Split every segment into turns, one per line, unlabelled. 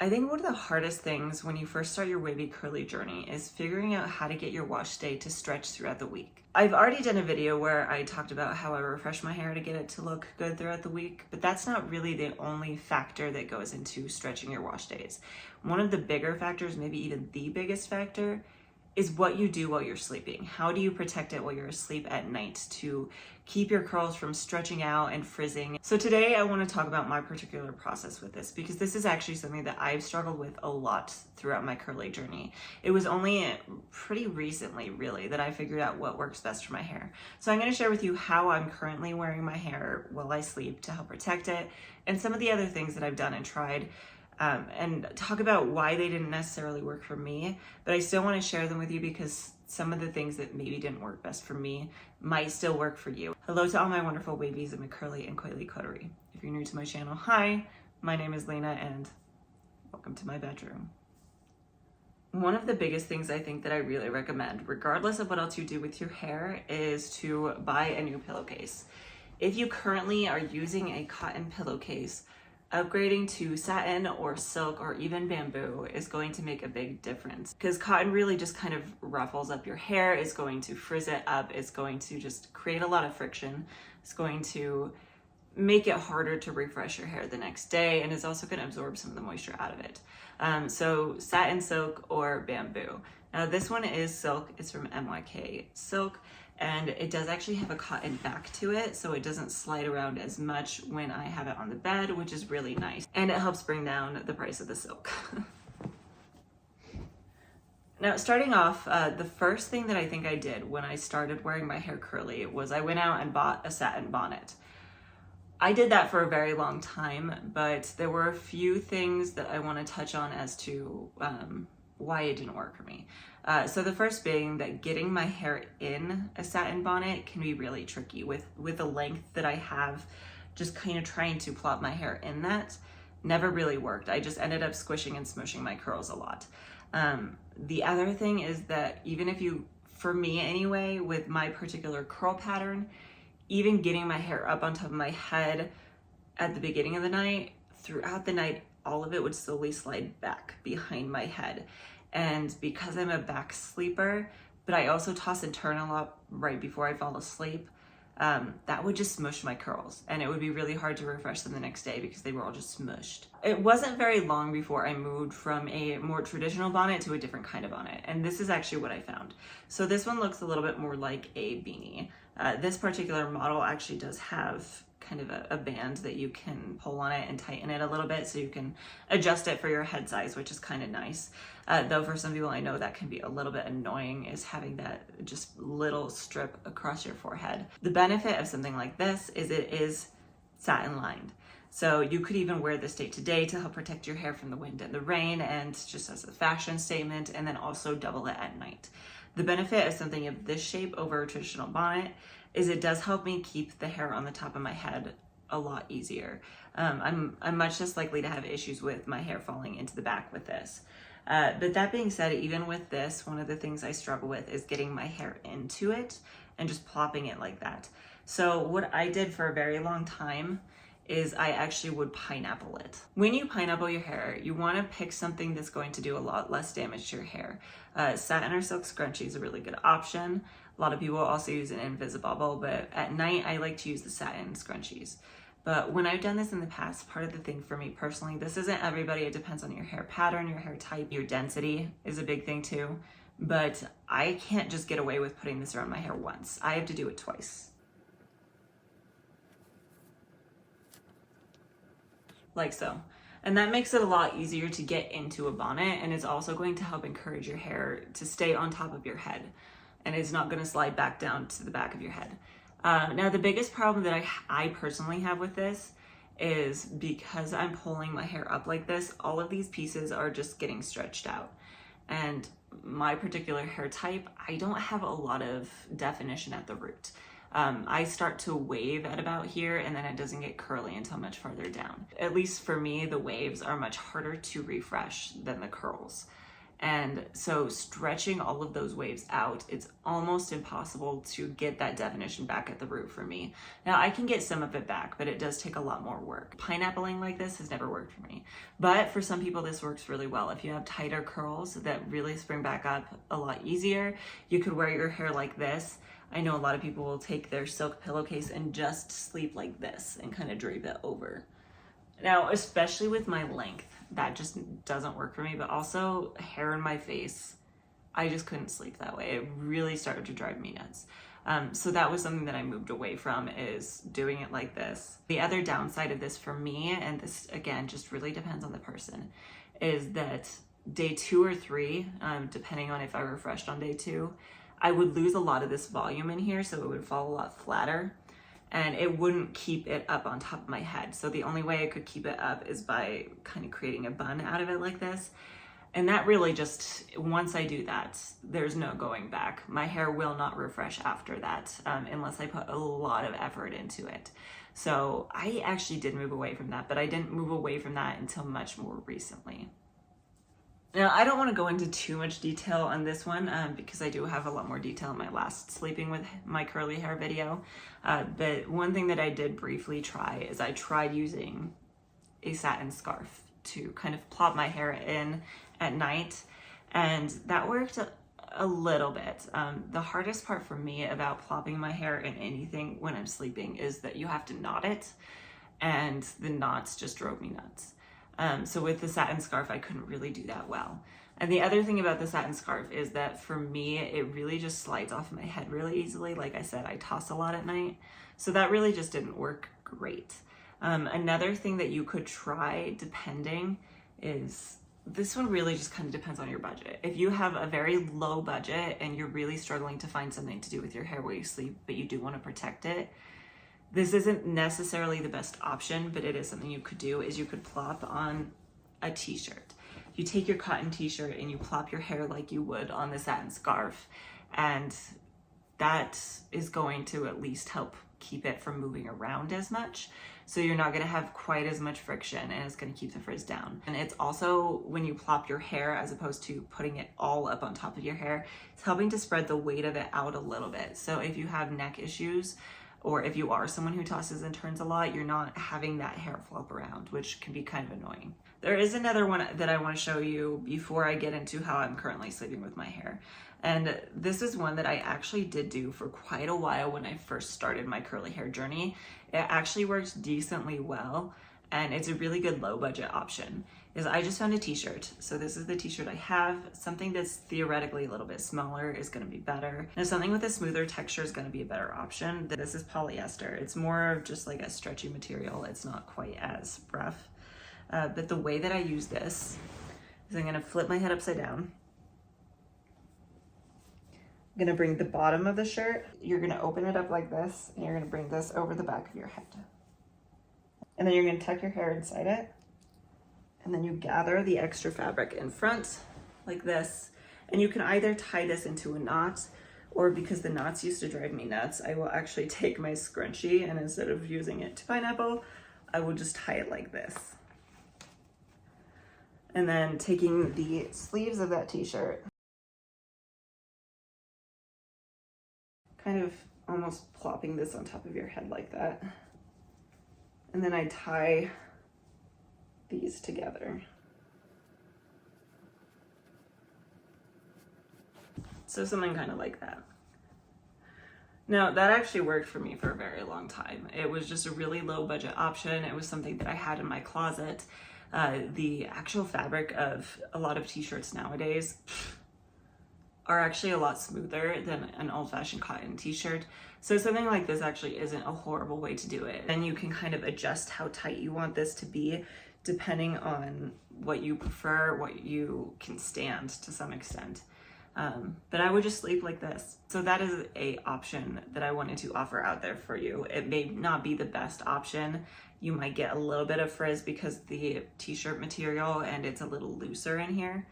I think one of the hardest things when you first start your wavy curly journey is figuring out how to get your wash day to stretch throughout the week. I've already done a video where I talked about how I refresh my hair to get it to look good throughout the week, but that's not really the only factor that goes into stretching your wash days. One of the bigger factors, maybe even the biggest factor, is what you do while you're sleeping. How do you protect it while you're asleep at night to keep your curls from stretching out and frizzing? So today I want to talk about my particular process with this, because this is actually something that I've struggled with a lot throughout my curly journey. It was only pretty recently, really, that I figured out what works best for my hair. So I'm going to share with you how I'm currently wearing my hair while I sleep to help protect it, and some of the other things that I've done and tried, and talk about why they didn't necessarily work for me, but I still want to share them with you because some of the things that maybe didn't work best for me might still work for you. Hello to all my wonderful wavies and my curly and coily coterie. If you're new to my channel, hi, my name is Lena and welcome to my bedroom. One of the biggest things I think that I really recommend, regardless of what else you do with your hair, is to buy a new pillowcase. If you currently are using a cotton pillowcase, upgrading to satin or silk or even bamboo is going to make a big difference, because cotton really just kind of ruffles up your hair, it's going to frizz it up, it's going to just create a lot of friction, it's going to make it harder to refresh your hair the next day, and it's also going to absorb some of the moisture out of it. So satin, silk, or bamboo. Now this one is silk, it's from MYK Silk, and it does actually have a cotton back to it, so it doesn't slide around as much when I have it on the bed, which is really nice. And it helps bring down the price of the silk. Now, starting off, the first thing that I think I did when I started wearing my hair curly was I went out and bought a satin bonnet. I did that for a very long time, but there were a few things that I want to touch on as to why it didn't work for me. So the first being that getting my hair in a satin bonnet can be really tricky with the length that I have. Just kind of trying to plop my hair in that never really worked. I just ended up squishing and smushing my curls a lot. The other thing is that even if you, for me anyway, with my particular curl pattern, even getting my hair up on top of my head at the beginning of the night, throughout the night, all of it would slowly slide back behind my head. And because I'm a back sleeper, but I also toss and turn a lot right before I fall asleep, that would just smush my curls, and it would be really hard to refresh them the next day because they were all just smushed. It wasn't very long before I moved from a more traditional bonnet to a different kind of bonnet, and this is actually what I found. So this one looks a little bit more like a beanie. This particular model actually does have kind of a band that you can pull on it and tighten it a little bit so you can adjust it for your head size, which is kind of nice. Though for some people I know that can be a little bit annoying, is having that just little strip across your forehead. The benefit of something like this is it is satin lined. So you could even wear this day to day to help protect your hair from the wind and the rain, and just as a fashion statement, and then also double it at night. The benefit of something of this shape over a traditional bonnet is it does help me keep the hair on the top of my head a lot easier. I'm much less likely to have issues with my hair falling into the back with this. But that being said, even with this, one of the things I struggle with is getting my hair into it and just plopping it like that. So what I did for a very long time is I actually would pineapple it. When you pineapple your hair, you want to pick something that's going to do a lot less damage to your hair. Satin or silk scrunchie is a really good option. A lot of people also use an Invisibobble, but at night I like to use the satin scrunchies. But when I've done this in the past, part of the thing for me personally, this isn't everybody, it depends on your hair pattern, your hair type, your density is a big thing too. But I can't just get away with putting this around my hair once. I have to do it twice. Like so. And that makes it a lot easier to get into a bonnet, and it's also going to help encourage your hair to stay on top of your head, and it's not going to slide back down to the back of your head. Now the biggest problem that I personally have with this is because I'm pulling my hair up like this, all of these pieces are just getting stretched out. And my particular hair type, I don't have a lot of definition at the root. I start to wave at about here, and then it doesn't get curly until much farther down. At least for me, the waves are much harder to refresh than the curls. And so stretching all of those waves out, it's almost impossible to get that definition back at the root for me. Now I can get some of it back, but it does take a lot more work. Pineappling like this has never worked for me. But for some people this works really well. If you have tighter curls that really spring back up a lot easier, you could wear your hair like this. I know a lot of people will take their silk pillowcase and just sleep like this and kind of drape it over. Now, especially with my length, that just doesn't work for me, but also hair in my face, I just couldn't sleep that way. It really started to drive me nuts. So that was something that I moved away from, is doing it like this. The other downside of this for me, and this again just really depends on the person, is that day 2 or 3, depending on if I refreshed on day 2, I would lose a lot of this volume in here, so it would fall a lot flatter. And it wouldn't keep it up on top of my head. So the only way I could keep it up is by kind of creating a bun out of it like this. And that really just, once I do that, there's no going back. My hair will not refresh after that unless I put a lot of effort into it. So I actually did move away from that, but I didn't move away from that until much more recently. Now, I don't want to go into too much detail on this one because I do have a lot more detail in my last sleeping with my curly hair video. But one thing that I did briefly try is I tried using a satin scarf to kind of plop my hair in at night. And that worked a little bit. The hardest part for me about plopping my hair in anything when I'm sleeping is that you have to knot it. And the knots just drove me nuts. So with the satin scarf, I couldn't really do that well. And the other thing about the satin scarf is that for me, it really just slides off my head really easily. Like I said, I toss a lot at night. So that really just didn't work great. Another thing that you could try, depending, is this one really just kind of depends on your budget. If you have a very low budget and you're really struggling to find something to do with your hair while you sleep, but you do want to protect it, this isn't necessarily the best option, but it is something you could do, is you could plop on a t-shirt. You take your cotton t-shirt and you plop your hair like you would on the satin scarf, and that is going to at least help keep it from moving around as much. So you're not gonna have quite as much friction, and it's gonna keep the frizz down. And it's also, when you plop your hair, as opposed to putting it all up on top of your hair, it's helping to spread the weight of it out a little bit. So if you have neck issues, or if you are someone who tosses and turns a lot, you're not having that hair flop around, which can be kind of annoying. There is another one that I want to show you before I get into how I'm currently sleeping with my hair. And this is one that I actually did do for quite a while when I first started my curly hair journey. It actually worked decently well, and it's a really good low budget option. Is I just found a t-shirt. So this is the t-shirt I have. Something that's theoretically a little bit smaller is gonna be better. Now something with a smoother texture is gonna be a better option. This is polyester. It's more of just like a stretchy material. It's not quite as rough. But the way that I use this is I'm gonna flip my head upside down. I'm gonna bring the bottom of the shirt. You're gonna open it up like this, and you're gonna bring this over the back of your head. And then you're gonna tuck your hair inside it. And then you gather the extra fabric in front like this. And you can either tie this into a knot, or because the knots used to drive me nuts, I will actually take my scrunchie, and instead of using it to pineapple, I will just tie it like this. And then taking the sleeves of that t-shirt, kind of almost plopping this on top of your head like that. And then I tie these together. So something kind of like that. Now that actually worked for me for a very long time. It was just a really low budget option. It was something that I had in my closet. The actual fabric of a lot of t-shirts nowadays are actually a lot smoother than an old-fashioned cotton t-shirt. So something like this actually isn't a horrible way to do it. And you can kind of adjust how tight you want this to be depending on what you prefer, what you can stand to some extent. But I would just sleep like this. So that is a option that I wanted to offer out there for you. It may not be the best option. You might get a little bit of frizz because the t-shirt material and it's a little looser in here,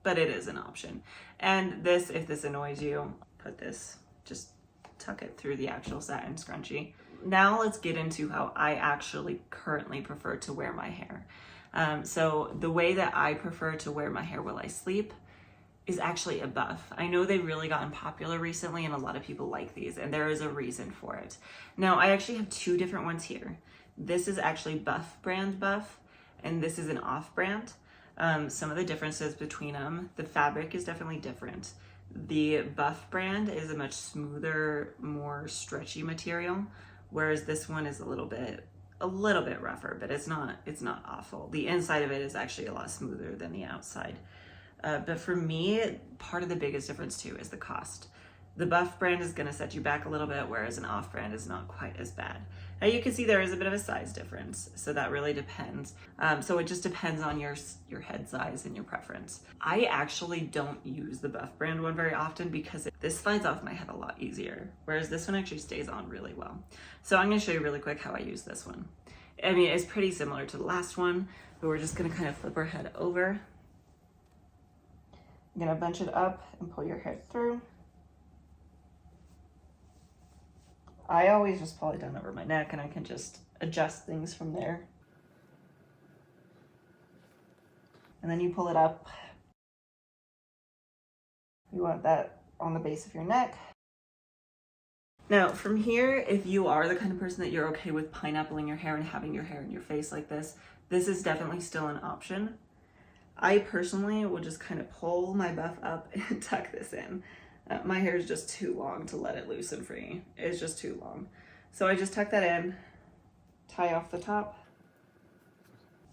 but it is an option. And this, if this annoys you, put this, just tuck it through the actual satin scrunchie. Now let's get into how I actually currently prefer to wear my hair. So the way that I prefer to wear my hair while I sleep is actually a buff. I know they've really gotten popular recently and a lot of people like these, and there is a reason for it. Now, I actually have two different ones here. This is actually Buff brand buff, and this is an off brand. Some of the differences between them, the fabric is definitely different. The Buff brand is a much smoother, more stretchy material, whereas this one is a little bit rougher, but it's not awful. The inside of it is actually a lot smoother than the outside. But for me, part of the biggest difference too is the cost. The Buff brand is gonna set you back a little bit, whereas an off brand is not quite as bad. Now you can see there is a bit of a size difference, so that really depends. So it just depends on your head size and your preference. I actually don't use the Buff brand one very often because this slides off my head a lot easier, whereas this one actually stays on really well. So I'm gonna show you really quick how I use this one. I mean, it's pretty similar to the last one, but we're just gonna kind of flip our head over. You're gonna bunch it up and pull your hair through. I always just pull it down over my neck and I can just adjust things from there. And then you pull it up. You want that on the base of your neck. Now from here, if you are the kind of person that you're okay with pineappling your hair and having your hair in your face like this is definitely still an option. I personally will just kind of pull my buff up and tuck this in. My hair is just too long to let it loose and free. It's just too long. So I just tuck that in, tie off the top.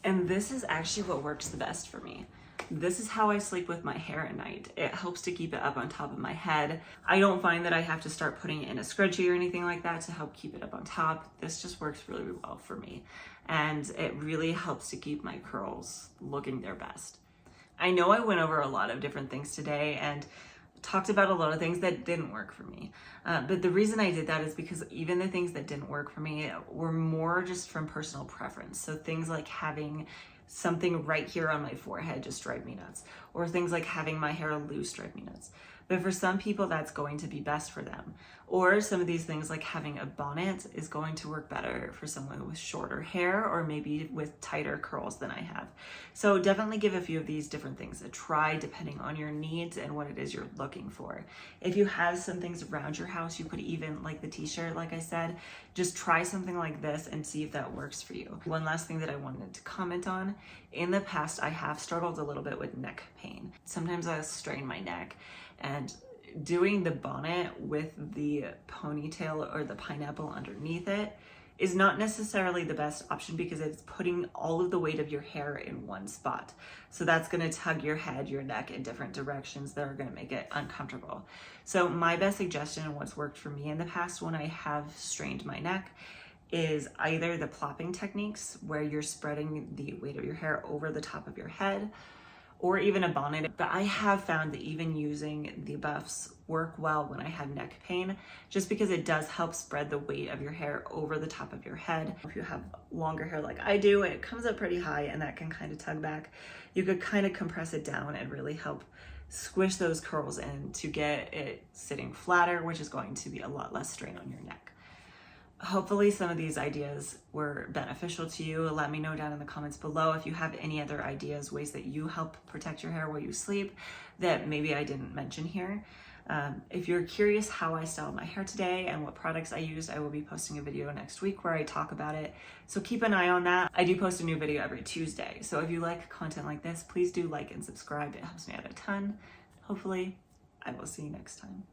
And this is actually what works the best for me. This is how I sleep with my hair at night. It helps to keep it up on top of my head. I don't find that I have to start putting it in a scrunchie or anything like that to help keep it up on top. This just works really, really well for me. And it really helps to keep my curls looking their best. I know I went over a lot of different things today and talked about a lot of things that didn't work for me. But the reason I did that is because even the things that didn't work for me were more just from personal preference. So things like having something right here on my forehead just drive me nuts, or things like having my hair loose drive me nuts. But for some people, that's going to be best for them. Or some of these things like having a bonnet is going to work better for someone with shorter hair or maybe with tighter curls than I have. So definitely give a few of these different things a try depending on your needs and what it is you're looking for. If you have some things around your house, you could even, like the t-shirt, like I said, just try something like this and see if that works for you. One last thing that I wanted to comment on, in the past, I have struggled a little bit with neck pain. Sometimes I strain my neck, and doing the bonnet with the ponytail or the pineapple underneath it is not necessarily the best option because it's putting all of the weight of your hair in one spot. So that's going to tug your head, your neck in different directions that are going to make it uncomfortable. So my best suggestion and what's worked for me in the past when I have strained my neck is either the plopping techniques where you're spreading the weight of your hair over the top of your head, or even a bonnet. But I have found that even using the buffs work well when I have neck pain, just because it does help spread the weight of your hair over the top of your head. If you have longer hair like I do, it comes up pretty high and that can kind of tug back. You could kind of compress it down and really help squish those curls in to get it sitting flatter, which is going to be a lot less strain on your neck. Hopefully some of these ideas were beneficial to you. Let me know down in the comments below if you have any other ideas, ways that you help protect your hair while you sleep that maybe I didn't mention here. If you're curious how I styled my hair today and what products I used, I will be posting a video next week where I talk about it. So keep an eye on that. I do post a new video every Tuesday. So if you like content like this, please do like and subscribe. It helps me out a ton. Hopefully, I will see you next time.